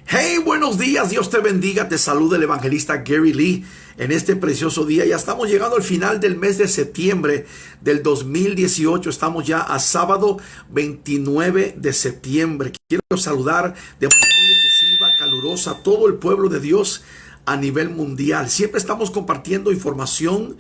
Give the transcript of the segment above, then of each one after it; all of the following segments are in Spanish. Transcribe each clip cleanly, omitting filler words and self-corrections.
Hey, buenos días, Dios te bendiga, te saluda el evangelista Gary Lee en este precioso día. Ya estamos llegando al final del mes de septiembre del 2018, estamos ya a sábado 29 de septiembre. Quiero saludar de manera muy efusiva, calurosa a todo el pueblo de Dios a nivel mundial. Siempre estamos compartiendo información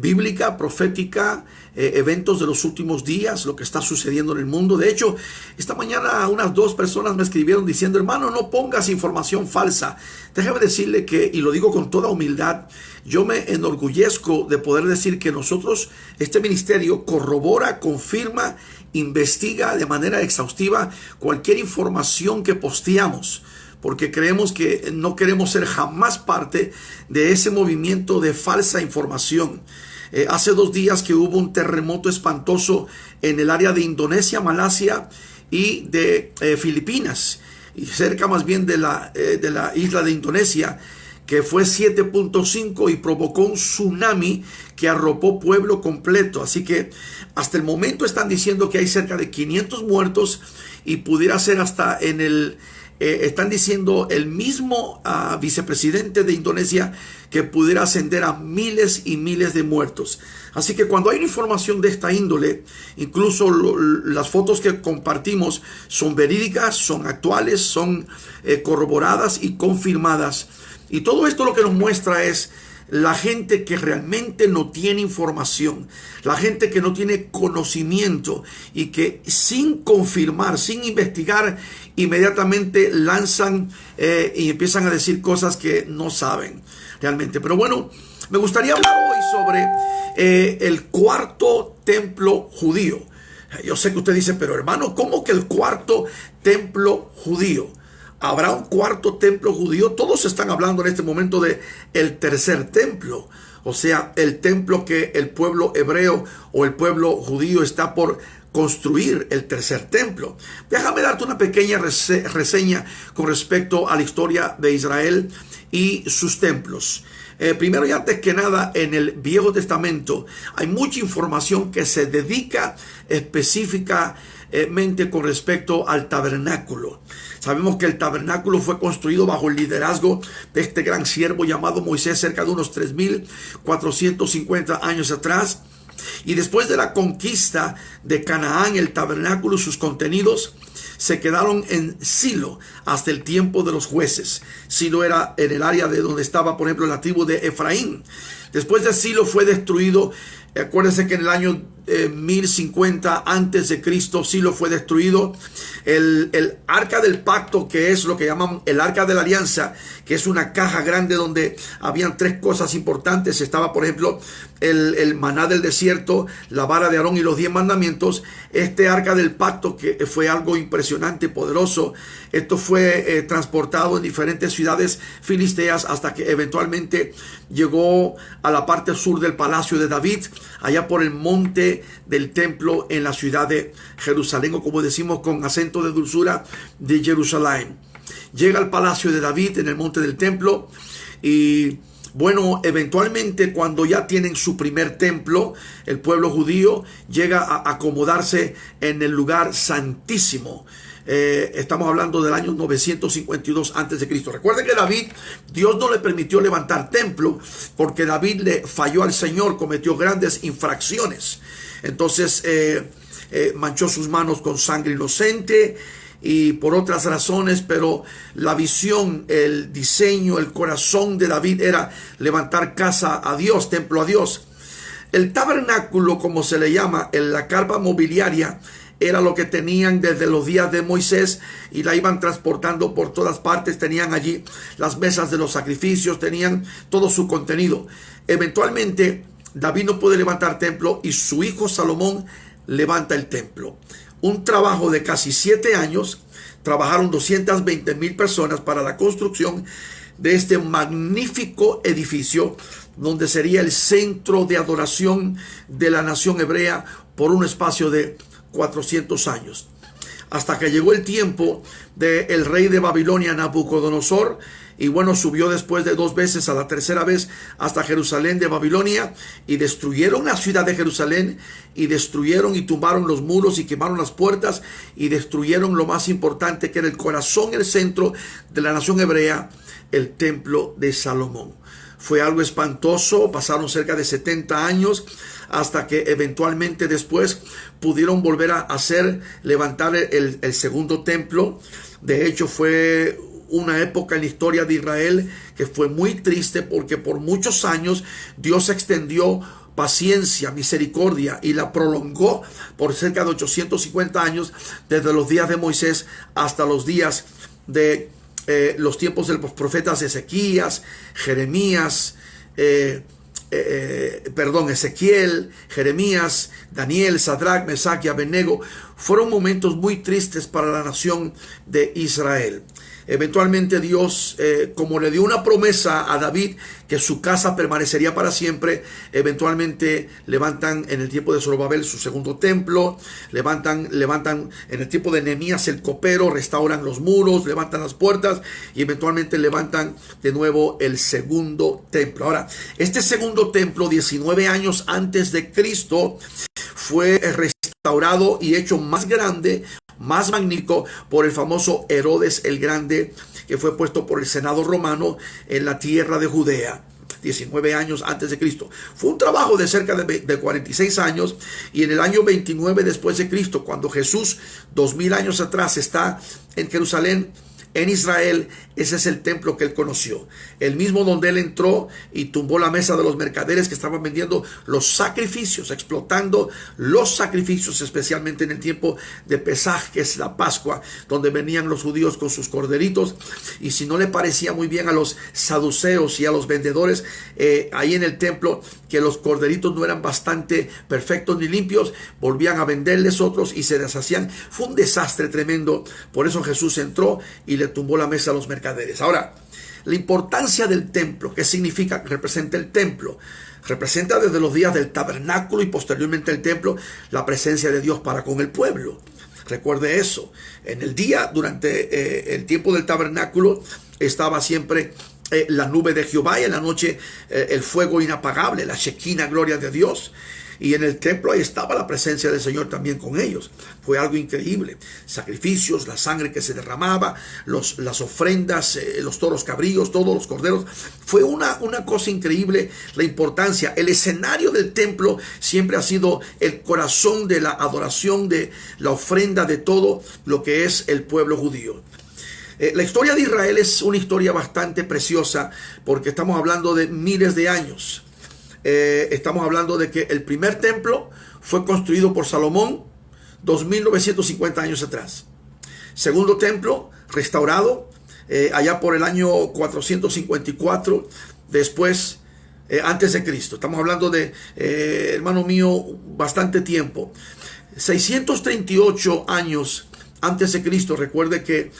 bíblica, profética, eventos de los últimos días, lo que está sucediendo en el mundo. De hecho, esta mañana unas 2 personas me escribieron diciendo: hermano, no pongas información falsa. Déjame decirle que, y lo digo con toda humildad, yo me enorgullezco de poder decir que nosotros, este ministerio, corrobora, confirma, investiga de manera exhaustiva cualquier información que posteamos, porque creemos que no queremos ser jamás parte de ese movimiento de falsa información. Hace 2 días que hubo un terremoto espantoso en el área de Indonesia, Malasia y de Filipinas, y cerca más bien de la isla de Indonesia, que fue 7.5 y provocó un tsunami que arropó pueblo completo. Así que hasta el momento están diciendo que hay cerca de 500 muertos y pudiera ser hasta en el... están diciendo el mismo vicepresidente de Indonesia que pudiera ascender a miles y miles de muertos. Así que cuando hay una información de esta índole, incluso las fotos que compartimos son verídicas, son actuales, son corroboradas y confirmadas. Y todo esto lo que nos muestra es la gente que realmente no tiene información, la gente que no tiene conocimiento y que sin confirmar, sin investigar, inmediatamente lanzan y empiezan a decir cosas que no saben realmente. Pero bueno, me gustaría hablar hoy sobre el cuarto templo judío. Yo sé que usted dice: pero hermano, ¿cómo que el cuarto templo judío? ¿Habrá un cuarto templo judío? Todos están hablando en este momento de el tercer templo, o sea, el templo que el pueblo hebreo o el pueblo judío está por construir, el tercer templo. Déjame darte una pequeña reseña con respecto a la historia de Israel y sus templos. Primero y antes que nada, en el Viejo Testamento hay mucha información que se dedica específicamente con respecto al tabernáculo. Sabemos que el tabernáculo fue construido bajo el liderazgo de este gran siervo llamado Moisés cerca de unos 3.450 años atrás. Y después de la conquista de Canaán, el tabernáculo y sus contenidos se quedaron en Silo hasta el tiempo de los jueces. Silo era en el área de donde estaba, por ejemplo, la tribu de Efraín. Después de Silo fue destruido. Acuérdense que en el año 1050 antes de Cristo, Silo fue destruido. El arca del pacto, que es lo que llaman el arca de la alianza, que es una caja grande donde habían 3 cosas importantes. Estaba, por ejemplo, el maná del desierto, la vara de Aarón y los 10 mandamientos. Este arca del pacto, que fue algo impresionante, poderoso, esto fue transportado en diferentes ciudades filisteas hasta que eventualmente llegó a la parte sur del palacio de David, allá por el monte del templo en la ciudad de Jerusalén, o como decimos con acento de dulzura, de Jerusalén. Llega al palacio de David en el monte del templo y bueno, eventualmente cuando ya tienen su primer templo, el pueblo judío llega a acomodarse en el lugar santísimo. Estamos hablando del año 952 antes de Cristo. Recuerden que David, Dios no le permitió levantar templo porque David le falló al Señor, cometió grandes infracciones. Entonces manchó sus manos con sangre inocente y por otras razones, pero la visión, el diseño, el corazón de David era levantar casa a Dios, templo a Dios. El tabernáculo, como se le llama, en la carpa mobiliaria, era lo que tenían desde los días de Moisés y la iban transportando por todas partes. Tenían allí las mesas de los sacrificios, tenían todo su contenido. Eventualmente David no puede levantar templo y su hijo Salomón levanta el templo. Un trabajo de casi 7 años. Trabajaron 220,000 personas para la construcción de este magnífico edificio, donde sería el centro de adoración de la nación hebrea por un espacio de 400 años. hasta que llegó el tiempo del rey de Babilonia, Nabucodonosor. Y bueno, subió después de 2 veces, a la tercera vez, hasta Jerusalén de Babilonia, y destruyeron la ciudad de Jerusalén, y destruyeron y tumbaron los muros y quemaron las puertas, y destruyeron lo más importante, que era el corazón, el centro de la nación hebrea, el templo de Salomón. Fue algo espantoso. Pasaron cerca de 70 años hasta que eventualmente después pudieron volver a levantar el segundo templo. De hecho, fue una época en la historia de Israel que fue muy triste, porque por muchos años Dios extendió paciencia, misericordia, y la prolongó por cerca de 850 años, desde los días de Moisés hasta los días de los tiempos de los profetas Ezequías, Jeremías, Ezequiel, Jeremías, Daniel, Sadrach, Mesach y Abednego. Fueron momentos muy tristes para la nación de Israel. Eventualmente Dios, como le dio una promesa a David, que su casa permanecería para siempre, eventualmente levantan en el tiempo de Zorobabel su segundo templo, levantan en el tiempo de Nehemías el copero, restauran los muros, levantan las puertas, y eventualmente levantan de nuevo el segundo templo. Ahora, este segundo templo, 19 años antes de Cristo, fue restaurado y hecho más grande, más magnífico, por el famoso Herodes el Grande, que fue puesto por el Senado romano en la tierra de Judea, 19 años antes de Cristo. Fue un trabajo de cerca de 46 años, y en el año 29 después de Cristo, cuando Jesús, 2000 años atrás, está en Jerusalén, en Israel, ese es el templo que él conoció. El mismo donde él entró y tumbó la mesa de los mercaderes que estaban vendiendo los sacrificios, explotando los sacrificios, especialmente en el tiempo de Pesaj, que es la Pascua, donde venían los judíos con sus corderitos. Y si no le parecía muy bien a los saduceos y a los vendedores ahí en el templo, que los corderitos no eran bastante perfectos ni limpios, volvían a venderles otros y se deshacían. Fue un desastre tremendo. Por eso Jesús entró y le tumbó la mesa a los mercaderes. Ahora, la importancia del templo. ¿Qué significa que representa el templo? Representa desde los días del tabernáculo y posteriormente el templo, la presencia de Dios para con el pueblo. Recuerde eso. En el día, durante el tiempo del tabernáculo, estaba siempre la nube de Jehová, y en la noche el fuego inapagable, la Shekinah, gloria de Dios. Y en el templo ahí estaba la presencia del Señor también con ellos. Fue algo increíble. Sacrificios, la sangre que se derramaba, las ofrendas, los toros cabríos, todos los corderos. Fue una cosa increíble la importancia. El escenario del templo siempre ha sido el corazón de la adoración, de la ofrenda de todo lo que es el pueblo judío. La historia de Israel es una historia bastante preciosa, porque estamos hablando de miles de años. Estamos hablando de que el primer templo fue construido por Salomón 2950 años atrás. Segundo templo restaurado allá por el año 454 después, antes de Cristo. Estamos hablando de, hermano mío, bastante tiempo. 638 años antes de Cristo. Recuerde que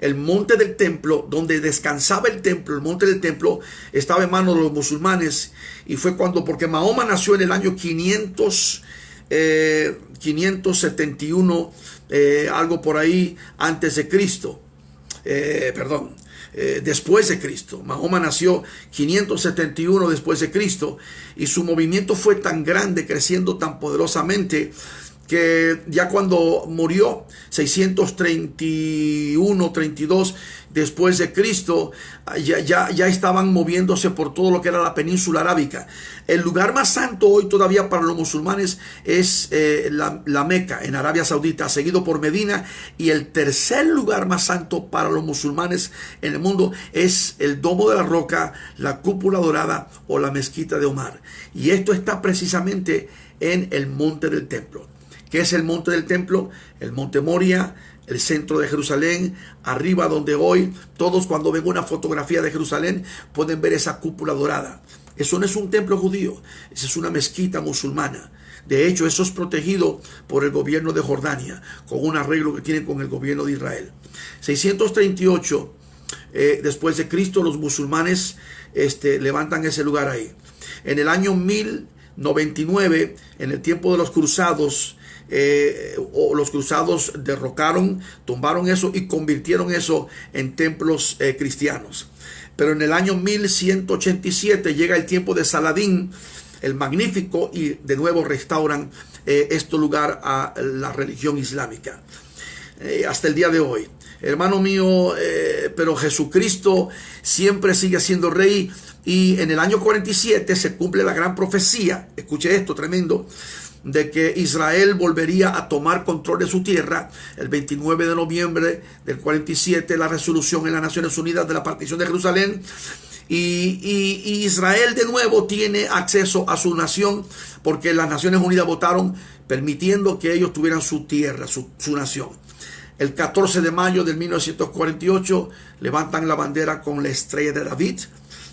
el monte del templo, donde descansaba el templo, el monte del templo, estaba en manos de los musulmanes. Y fue porque Mahoma nació en el año 571, algo por ahí, antes de Cristo. Después de Cristo. Mahoma nació 571 después de Cristo, y su movimiento fue tan grande, creciendo tan poderosamente, que ya cuando murió 631, 32 después de Cristo, ya estaban moviéndose por todo lo que era la península arábica. El lugar más santo hoy todavía para los musulmanes es la Meca, en Arabia Saudita, seguido por Medina, y el tercer lugar más santo para los musulmanes en el mundo es el Domo de la Roca, la Cúpula Dorada o la Mezquita de Omar. Y esto está precisamente en el monte del templo. ¿Qué es el monte del templo? El monte Moria, el centro de Jerusalén, arriba donde hoy todos, cuando ven una fotografía de Jerusalén, pueden ver esa cúpula dorada. Eso no es un templo judío, esa es una mezquita musulmana. De hecho, eso es protegido por el gobierno de Jordania, con un arreglo que tienen con el gobierno de Israel. 638 después de Cristo, los musulmanes levantan ese lugar ahí. En el año 1099, en el tiempo de los cruzados, o los cruzados derrocaron, tumbaron eso y convirtieron eso en templos cristianos. Pero en el año 1187 llega el tiempo de Saladín el Magnífico y de nuevo restauran este lugar a la religión islámica. Hasta el día de hoy. Hermano mío, pero Jesucristo siempre sigue siendo rey, y en el año 47 se cumple la gran profecía, escuche esto tremendo, de que Israel volvería a tomar control de su tierra. El 29 de noviembre del 47, la resolución en las Naciones Unidas de la partición de Jerusalén, y Israel de nuevo tiene acceso a su nación, porque las Naciones Unidas votaron permitiendo que ellos tuvieran su tierra, su nación. El 14 de mayo de 1948 levantan la bandera con la estrella de David.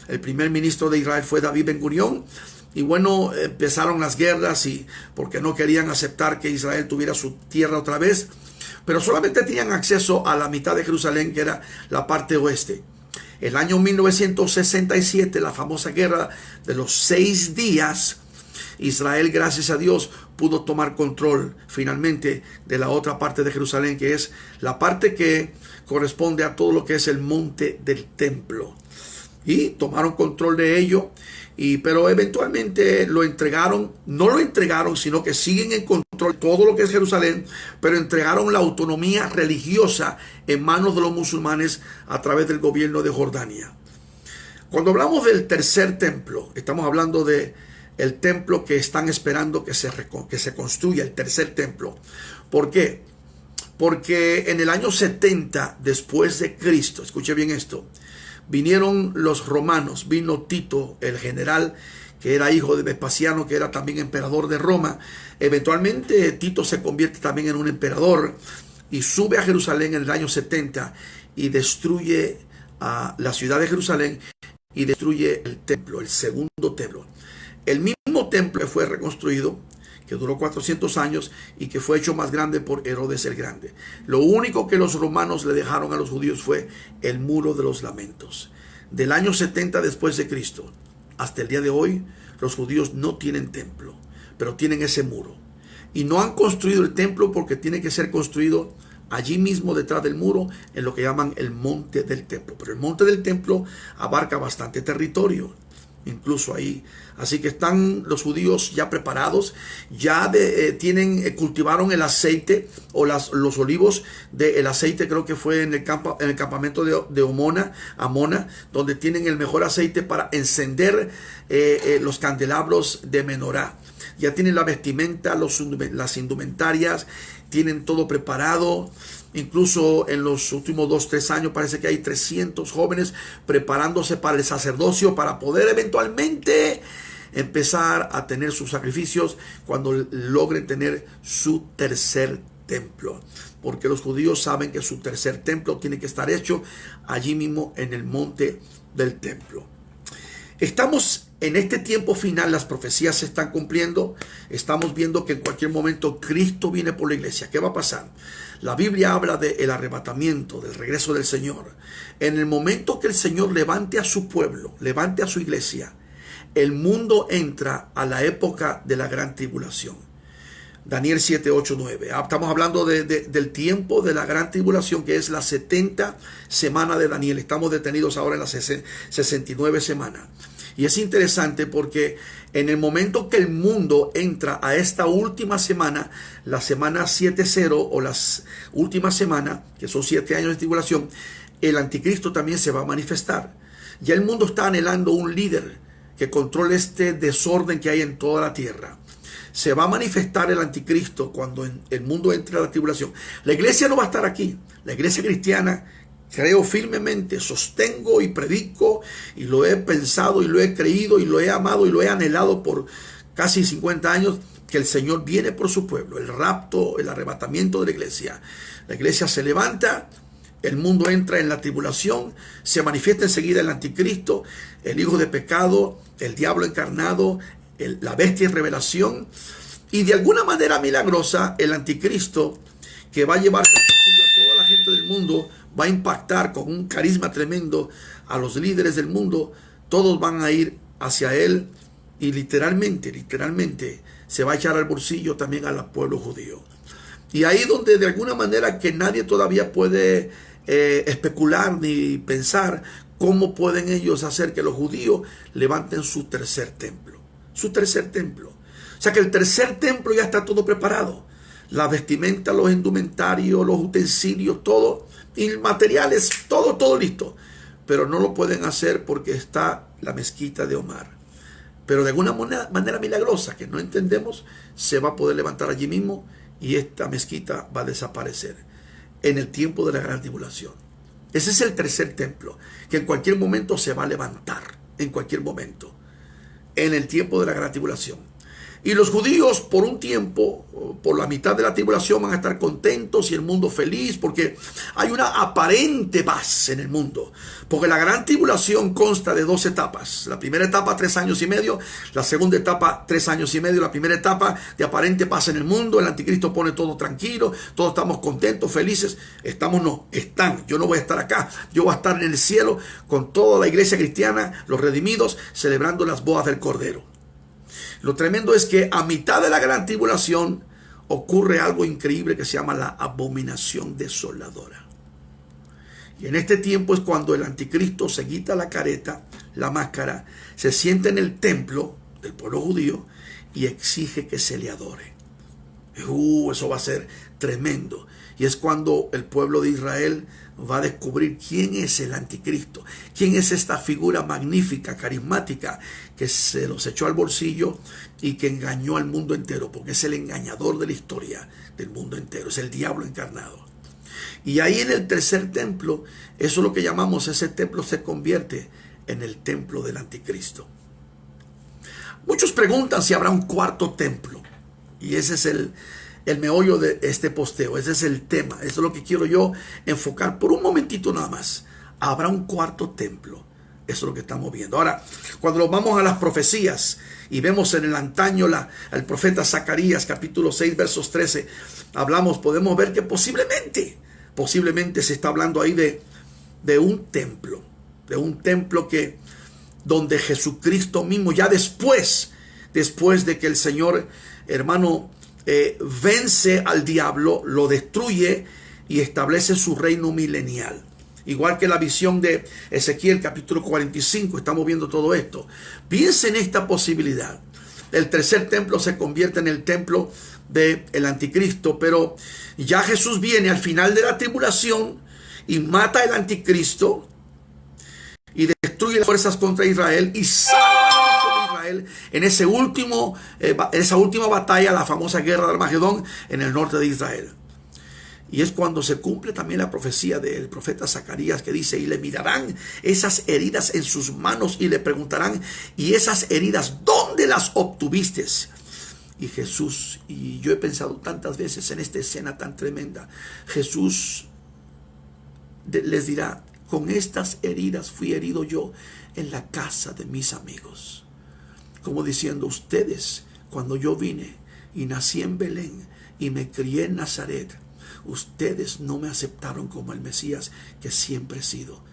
El primer ministro de Israel fue David Ben Gurión. Y bueno, empezaron las guerras y porque no querían aceptar que Israel tuviera su tierra otra vez. Pero solamente tenían acceso a la mitad de Jerusalén, que era la parte oeste. El año 1967, la famosa guerra de los 6 días, Israel, gracias a Dios, pudo tomar control finalmente de la otra parte de Jerusalén, que es la parte que corresponde a todo lo que es el monte del templo. Y tomaron control de ello, pero eventualmente lo entregaron. No lo entregaron, sino que siguen en control de todo lo que es Jerusalén, pero entregaron la autonomía religiosa en manos de los musulmanes a través del gobierno de Jordania. Cuando hablamos del tercer templo, estamos hablando de el templo que están esperando que se construya, el tercer templo. ¿Por qué? Porque en el año 70 después de Cristo, escuche bien esto, vinieron los romanos, vino Tito, el general, que era hijo de Vespasiano, que era también emperador de Roma. Eventualmente Tito se convierte también en un emperador y sube a Jerusalén en el año 70 y destruye a la ciudad de Jerusalén y destruye el templo, el segundo templo. El mismo templo fue reconstruido, que duró 400 años y que fue hecho más grande por Herodes el Grande. Lo único que los romanos le dejaron a los judíos fue el muro de los lamentos. Del año 70 después de Cristo hasta el día de hoy, los judíos no tienen templo, pero tienen ese muro. Y no han construido el templo porque tiene que ser construido allí mismo detrás del muro, en lo que llaman el monte del templo. Pero el monte del templo abarca bastante territorio, incluso ahí. Así que están los judíos ya preparados, ya cultivaron el aceite o los olivos del aceite. Creo que fue en el campamento de Amona, donde tienen el mejor aceite para encender los candelabros de menorá. Ya tienen la vestimenta, las indumentarias, tienen todo preparado. Incluso en los últimos 2-3 años parece que hay 300 jóvenes preparándose para el sacerdocio, para poder eventualmente empezar a tener sus sacrificios cuando logren tener su tercer templo. Porque los judíos saben que su tercer templo tiene que estar hecho allí mismo en el monte del templo. Estamos en este tiempo final, las profecías se están cumpliendo. Estamos viendo que en cualquier momento Cristo viene por la iglesia. ¿Qué va a pasar? La Biblia habla del arrebatamiento, del regreso del Señor. En el momento que el Señor levante a su pueblo, levante a su iglesia, el mundo entra a la época de la gran tribulación. Daniel 7, 8, 9. Estamos hablando del tiempo de la gran tribulación, que es la 70 semana de Daniel. Estamos detenidos ahora en la 69 semana. Y es interesante porque en el momento que el mundo entra a esta última semana, la semana 7-0 o la última semana, que son 7 años de tribulación, el anticristo también se va a manifestar. Ya el mundo está anhelando un líder que controle este desorden que hay en toda la tierra. Se va a manifestar el anticristo cuando el mundo entre a la tribulación. La iglesia no va a estar aquí. La iglesia cristiana, creo firmemente, sostengo y predico, y lo he pensado y lo he creído y lo he amado y lo he anhelado por casi 50 años, que el Señor viene por su pueblo. El rapto, el arrebatamiento de la iglesia. La iglesia se levanta, el mundo entra en la tribulación, se manifiesta enseguida el anticristo, el hijo de pecado, el diablo encarnado, la bestia en revelación, y de alguna manera milagrosa el anticristo, que va a llevarse a toda la gente del mundo, va a impactar con un carisma tremendo a los líderes del mundo. Todos van a ir hacia él y literalmente se va a echar al bolsillo también al pueblo judío. Y ahí donde de alguna manera que nadie todavía puede especular ni pensar cómo pueden ellos hacer que los judíos levanten su tercer templo. Su tercer templo. O sea que el tercer templo ya está todo preparado. La vestimenta, los indumentarios, los utensilios, todo, y materiales, todo listo. Pero no lo pueden hacer porque está la mezquita de Omar. Pero de alguna manera milagrosa que no entendemos, se va a poder levantar allí mismo y esta mezquita va a desaparecer en el tiempo de la gran tribulación. Ese es el tercer templo, que en cualquier momento se va a levantar, en cualquier momento, en el tiempo de la gran tribulación. Y los judíos por un tiempo, por la mitad de la tribulación, van a estar contentos y el mundo feliz, porque hay una aparente paz en el mundo. Porque la gran tribulación consta de 2 etapas. La primera etapa 3 años y medio, la segunda etapa 3 años y medio. La primera etapa de aparente paz en el mundo, el anticristo pone todo tranquilo, todos estamos contentos, felices. Están. Yo no voy a estar acá, yo voy a estar en el cielo con toda la iglesia cristiana, los redimidos, celebrando las bodas del Cordero. Lo tremendo es que a mitad de la gran tribulación ocurre algo increíble que se llama la abominación desoladora. Y en este tiempo es cuando el anticristo se quita la careta, la máscara, se sienta en el templo del pueblo judío y exige que se le adore. Eso va a ser tremendo. Y es cuando el pueblo de Israel va a descubrir quién es el anticristo, quién es esta figura magnífica, carismática, que se los echó al bolsillo y que engañó al mundo entero, porque es el engañador de la historia del mundo entero, es el diablo encarnado. Y ahí en el tercer templo, eso es lo que llamamos, ese templo se convierte en el templo del anticristo. Muchos preguntan si habrá un cuarto templo, y ese es el meollo de este posteo, ese es el tema, eso es lo que quiero yo enfocar por un momentito nada más. Habrá un cuarto templo, eso es lo que estamos viendo. Ahora, cuando nos vamos a las profecías y vemos en el antaño el profeta Zacarías, capítulo 6, versos 13, podemos ver que posiblemente se está hablando ahí de un templo que donde Jesucristo mismo, ya después de que el Señor, hermano, vence al diablo, lo destruye y establece su reino milenial. Igual que la visión de Ezequiel capítulo 45, estamos viendo todo esto. Piensa en esta posibilidad. El tercer templo se convierte en el templo del anticristo, pero ya Jesús viene al final de la tribulación y mata al anticristo y destruye las fuerzas contra Israel y salva a Israel en esa última batalla, la famosa guerra de Armagedón en el norte de Israel. Y es cuando se cumple también la profecía del profeta Zacarías, que dice: y le mirarán esas heridas en sus manos y le preguntarán: ¿y esas heridas dónde las obtuviste? Y Jesús, y yo he pensado tantas veces en esta escena tan tremenda, Jesús les dirá: con estas heridas fui herido yo en la casa de mis amigos. Como diciendo, ustedes, cuando yo vine y nací en Belén y me crié en Nazaret, ustedes no me aceptaron como el Mesías que siempre he sido.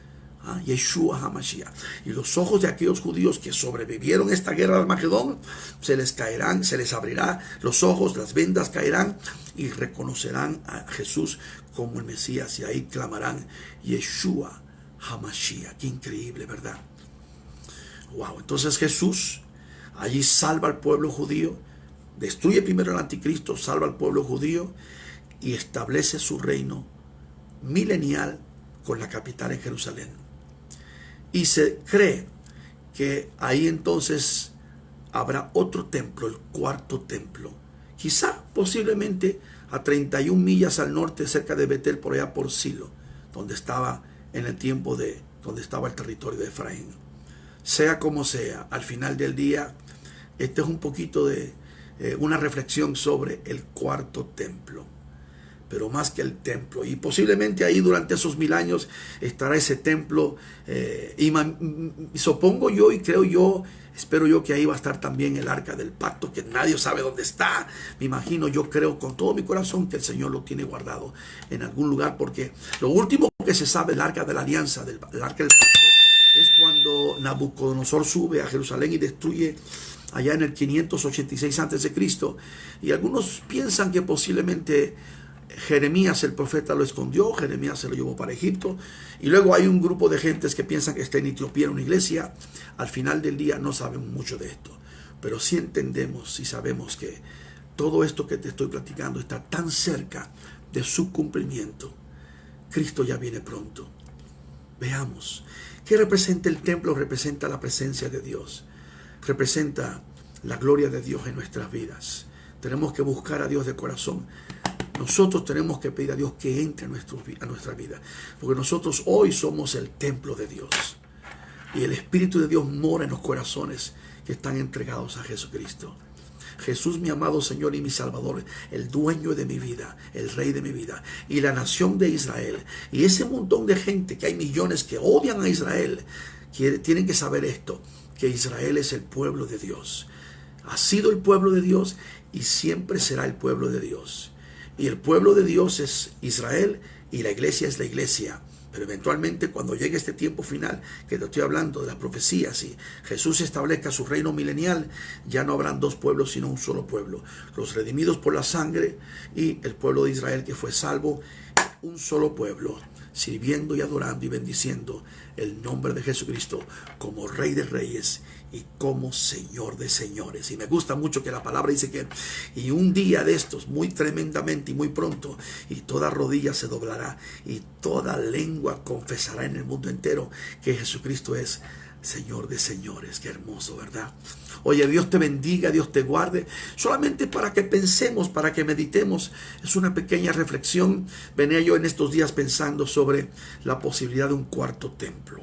Yeshua HaMashiach. Y los ojos de aquellos judíos que sobrevivieron esta guerra de Armagedón se les caerán, se les abrirá los ojos, las vendas caerán y reconocerán a Jesús como el Mesías, y ahí clamarán Yeshua HaMashiach. Qué increíble, ¿verdad? Wow. Entonces Jesús allí salva al pueblo judío, destruye primero al anticristo, salva al pueblo judío y establece su reino milenial con la capital en Jerusalén. Y se cree que ahí entonces habrá otro templo, el cuarto templo. Quizá, posiblemente, a 31 millas al norte, cerca de Betel, por allá por Silo, donde estaba en el tiempo donde estaba el territorio de Efraín. Sea como sea, al final del día, este es un poquito de una reflexión sobre el cuarto templo. Pero más que el templo, y posiblemente ahí durante esos 1000 años estará ese templo, y supongo yo y creo yo, espero yo que ahí va a estar también el arca del pacto, que nadie sabe dónde está. Me imagino, yo creo con todo mi corazón que el Señor lo tiene guardado en algún lugar, porque lo último que se sabe del arca de la alianza, el arca del pacto, es cuando Nabucodonosor sube a Jerusalén y destruye allá en el 586 antes de Cristo, y algunos piensan que posiblemente Jeremías el profeta lo escondió, Jeremías se lo llevó para Egipto, y luego hay un grupo de gentes que piensan que está en Etiopía en una iglesia. Al final del día no sabemos mucho de esto, pero sí entendemos y sabemos que todo esto que te estoy platicando está tan cerca de su cumplimiento. Cristo ya viene pronto. Veamos, ¿qué representa el templo? Representa la presencia de Dios, representa la gloria de Dios en nuestras vidas. Tenemos que buscar a Dios de corazón. Nosotros tenemos que pedir a Dios que entre a nuestra vida, porque nosotros hoy somos el templo de Dios, y el Espíritu de Dios mora en los corazones que están entregados a Jesucristo. Jesús, mi amado Señor y mi Salvador, el dueño de mi vida, el Rey de mi vida, y la nación de Israel, y ese montón de gente, que hay millones que odian a Israel, tienen que saber esto, que Israel es el pueblo de Dios. Ha sido el pueblo de Dios y siempre será el pueblo de Dios. Y el pueblo de Dios es Israel, y la iglesia es la iglesia. Pero eventualmente, cuando llegue este tiempo final, que te estoy hablando de las profecías, y Jesús establezca su reino milenial, ya no habrán dos pueblos, sino un solo pueblo. Los redimidos por la sangre y el pueblo de Israel que fue salvo, un solo pueblo, sirviendo y adorando y bendiciendo el nombre de Jesucristo como Rey de Reyes y como Señor de señores. Y me gusta mucho que la palabra dice que y un día de estos, muy tremendamente y muy pronto, y toda rodilla se doblará y toda lengua confesará en el mundo entero que Jesucristo es Señor de señores. Qué hermoso, ¿verdad? Oye, Dios te bendiga, Dios te guarde. Solamente para que pensemos, para que meditemos, es una pequeña reflexión. Venía yo en estos días pensando sobre la posibilidad de un cuarto templo.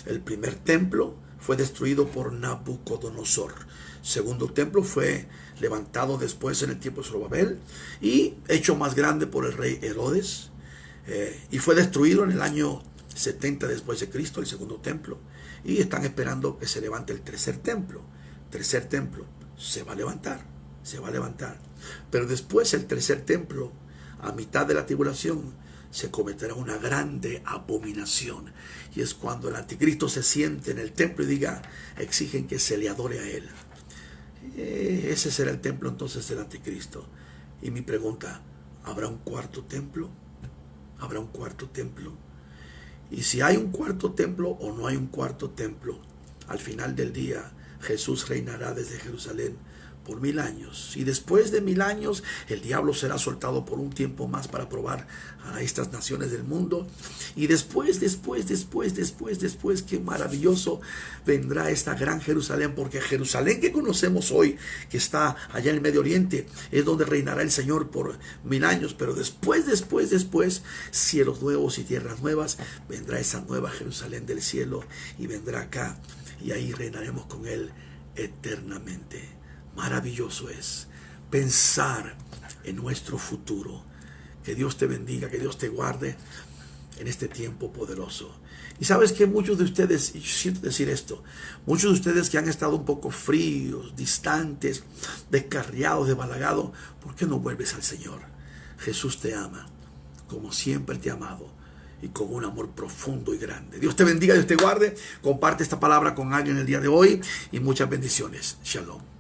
El primer templo fue destruido por Nabucodonosor. Segundo templo fue levantado después en el tiempo de Zorobabel y hecho más grande por el rey Herodes, y fue destruido en el año 70 después de Cristo, el segundo templo, y están esperando que se levante el tercer templo. Tercer templo se va a levantar, pero después el tercer templo, a mitad de la tribulación, se cometerá una grande abominación, y es cuando el anticristo se siente en el templo y diga, exigen que se le adore a él. Ese será el templo entonces del anticristo. Y mi pregunta, ¿habrá un cuarto templo? ¿Habrá un cuarto templo? Y si hay un cuarto templo o no hay un cuarto templo, al final del día Jesús reinará desde Jerusalén por 1000 años, y después de 1000 años el diablo será soltado por un tiempo más para probar a estas naciones del mundo, y después, qué maravilloso, vendrá esta gran Jerusalén, porque Jerusalén que conocemos hoy, que está allá en el Medio Oriente, es donde reinará el Señor por 1000 años, pero después, cielos nuevos y tierras nuevas, vendrá esa nueva Jerusalén del cielo, y vendrá acá, y ahí reinaremos con Él eternamente. Maravilloso es pensar en nuestro futuro. Que Dios te bendiga, que Dios te guarde en este tiempo poderoso. Y sabes que muchos de ustedes, y siento decir esto, muchos de ustedes que han estado un poco fríos, distantes, descarriados, desbalagados, ¿por qué no vuelves al Señor? Jesús te ama, como siempre te ha amado, y con un amor profundo y grande. Dios te bendiga, Dios te guarde. Comparte esta palabra con alguien el día de hoy, y muchas bendiciones. Shalom.